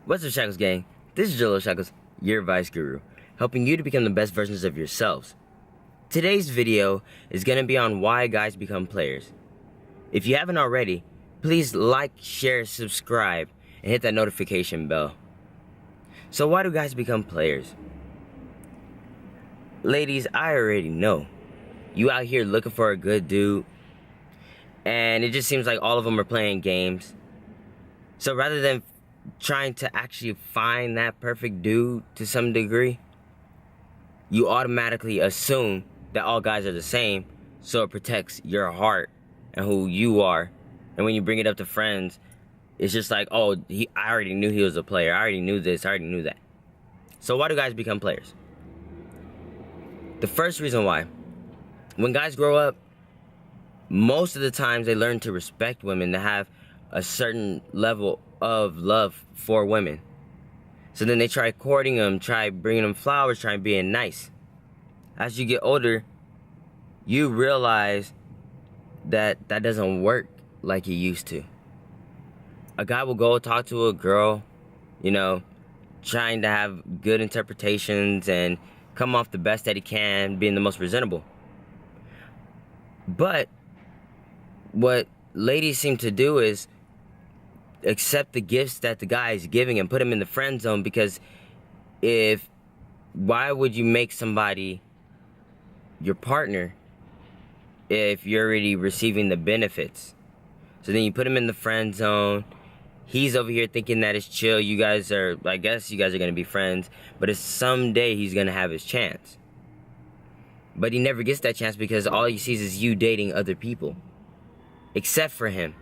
What's up, Shacklz gang? This is Jaleel Shacklz, your advice guru, helping you to become the best versions of yourselves. Today's video is going to be on why guys become players. If you haven't already, please like, share, subscribe, and hit that notification bell. So why do guys become players? Ladies, I already know. You out here looking for a good dude, and it just seems like all of them are playing games. So rather than trying to actually find that perfect dude to some degree, you automatically assume that all guys are the same, so it protects your heart and who you are. And when you bring it up to friends, it's just like, oh, I already knew he was a player. I already knew this. I already knew that. So why do guys become players? The first reason why, when guys grow up, most of the times they learn to respect women, to have a certain level of love for women. So then they try courting them, try bringing them flowers, try being nice. As you get older, you realize that that doesn't work like it used to. A guy will go talk to a girl, trying to have good interpretations and come off the best that he can, being the most presentable. But what ladies seem to do is accept the gifts that the guy is giving and put him in the friend zone, because why would you make somebody your partner if you're already receiving the benefits? So then you put him in the friend zone. He's over here thinking that it's chill. You guys are, I guess you guys are gonna be friends, but it's someday he's gonna have his chance. But he never gets that chance because all he sees is you dating other people, except for him.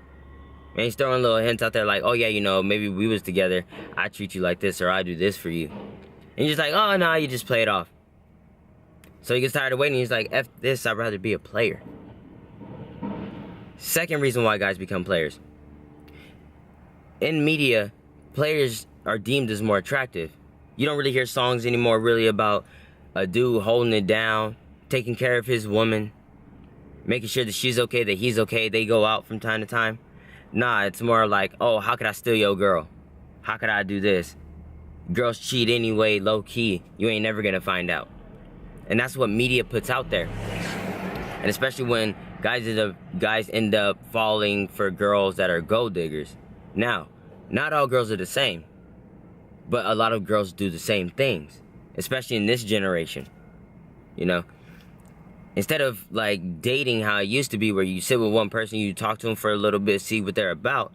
And he's throwing little hints out there like, oh yeah, maybe we was together, I treat you like this, or I do this for you. And you're just like, oh no, you just play it off. So he gets tired of waiting, he's like, F this, I'd rather be a player. Second reason why guys become players. In media, players are deemed as more attractive. You don't really hear songs anymore really about a dude holding it down, taking care of his woman, making sure that she's okay, that he's okay, they go out from time to time. Nah, it's more like, oh, how could I steal your girl? How could I do this? Girls cheat anyway, low key. You ain't never gonna find out. And that's what media puts out there. And especially when guys end up falling for girls that are gold diggers. Now, not all girls are the same, but a lot of girls do the same things, especially in this generation. Instead of like dating how it used to be, where you sit with one person, you talk to them for a little bit, see what they're about.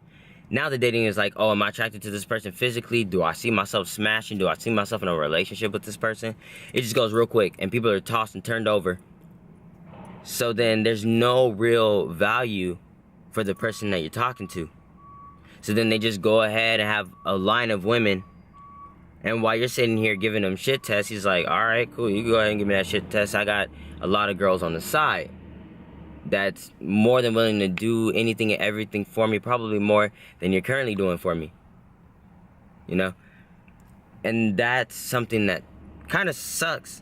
Now the dating is like, oh, am I attracted to this person physically? Do I see myself smashing? Do I see myself in a relationship with this person? It just goes real quick, and people are tossed and turned over. So then there's no real value for the person that you're talking to. So then they just go ahead and have a line of women, and while you're sitting here giving them shit tests, he's like, all right, cool, you go ahead and give me that shit test. I got a lot of girls on the side that's more than willing to do anything and everything for me, probably more than you're currently doing for me. And that's something that kind of sucks,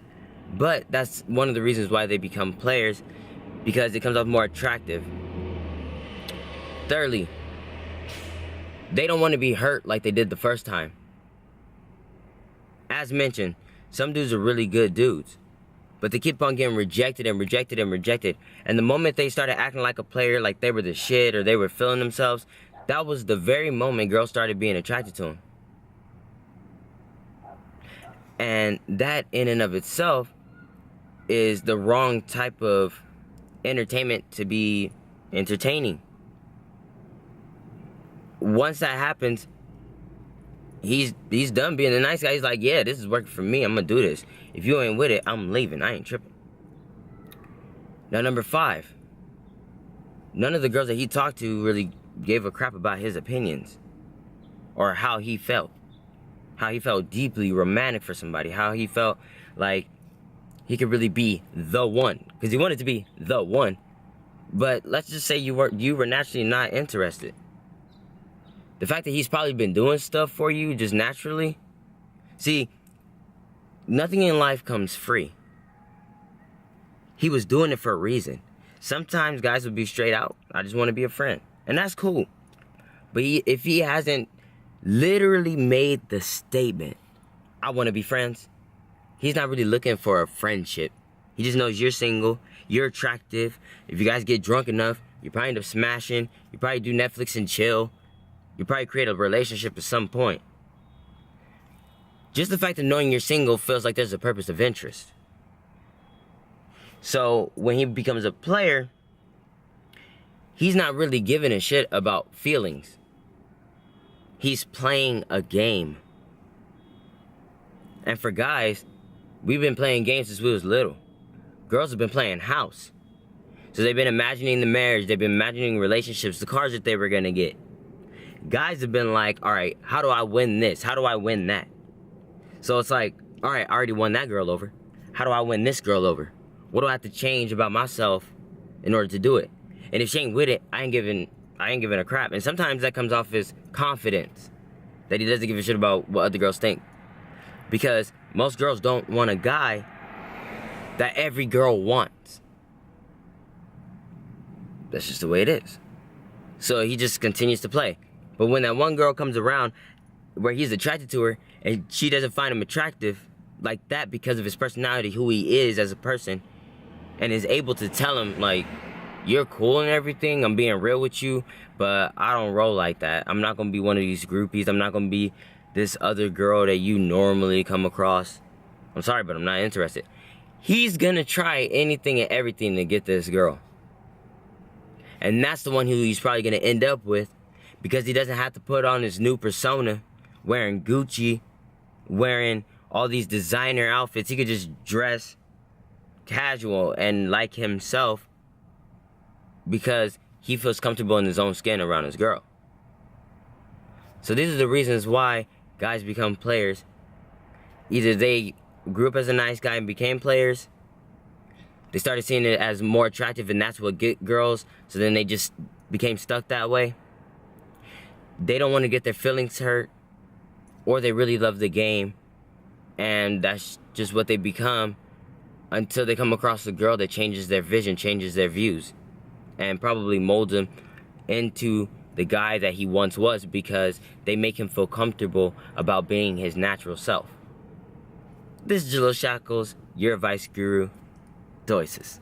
but that's one of the reasons why they become players, because it comes off more attractive. Thirdly, they don't want to be hurt like they did the first time. As mentioned, some dudes are really good dudes, but they keep on getting rejected and rejected and rejected. And the moment they started acting like a player, like they were the shit or they were feeling themselves, that was the very moment girls started being attracted to them. And that in and of itself is the wrong type of entertainment to be entertaining. Once that happens, he's done being the nice guy. He's like, yeah, this is working for me. I'm gonna do this. If you ain't with it, I'm leaving. I ain't tripping. Now, number 5. None of the girls that he talked to really gave a crap about his opinions or how he felt. How he felt deeply romantic for somebody. How he felt like he could really be the one. Because he wanted to be the one. But let's just say you were naturally not interested. The fact that he's probably been doing stuff for you just naturally. See, nothing in life comes free. He was doing it for a reason. Sometimes guys would be straight out, I just want to be a friend. And that's cool. But if he hasn't literally made the statement, I want to be friends. He's not really looking for a friendship. He just knows you're single, you're attractive. If you guys get drunk enough, you probably end up smashing. You probably do Netflix and chill. You probably create a relationship at some point. Just the fact of knowing you're single feels like there's a purpose of interest. So when he becomes a player, he's not really giving a shit about feelings. He's playing a game. And for guys, we've been playing games since we was little. Girls have been playing house. So they've been imagining the marriage, they've been imagining relationships, the cars that they were gonna get. Guys have been like, all right, how do I win this? How do I win that? So it's like, all right, I already won that girl over. How do I win this girl over? What do I have to change about myself in order to do it? And if she ain't with it, I ain't giving a crap. And sometimes that comes off as confidence, that he doesn't give a shit about what other girls think. Because most girls don't want a guy that every girl wants. That's just the way it is. So he just continues to play. But when that one girl comes around where he's attracted to her and she doesn't find him attractive like that because of his personality, who he is as a person, and is able to tell him, like, you're cool and everything, I'm being real with you, but I don't roll like that. I'm not gonna be one of these groupies. I'm not gonna be this other girl that you normally come across. I'm sorry, but I'm not interested. He's gonna try anything and everything to get this girl. And that's the one who he's probably gonna end up with, because he doesn't have to put on his new persona, wearing Gucci, wearing all these designer outfits. He could just dress casual and like himself, because he feels comfortable in his own skin around his girl. So these are the reasons why guys become players. Either they grew up as a nice guy and became players, they started seeing it as more attractive and that's what get girls, so then they just became stuck that way. They don't want to get their feelings hurt, or they really love the game, and that's just what they become, until they come across a girl that changes their vision, changes their views, and probably molds him into the guy that he once was, because they make him feel comfortable about being his natural self. This is Jaleel Shacklz, your advice guru. Doices.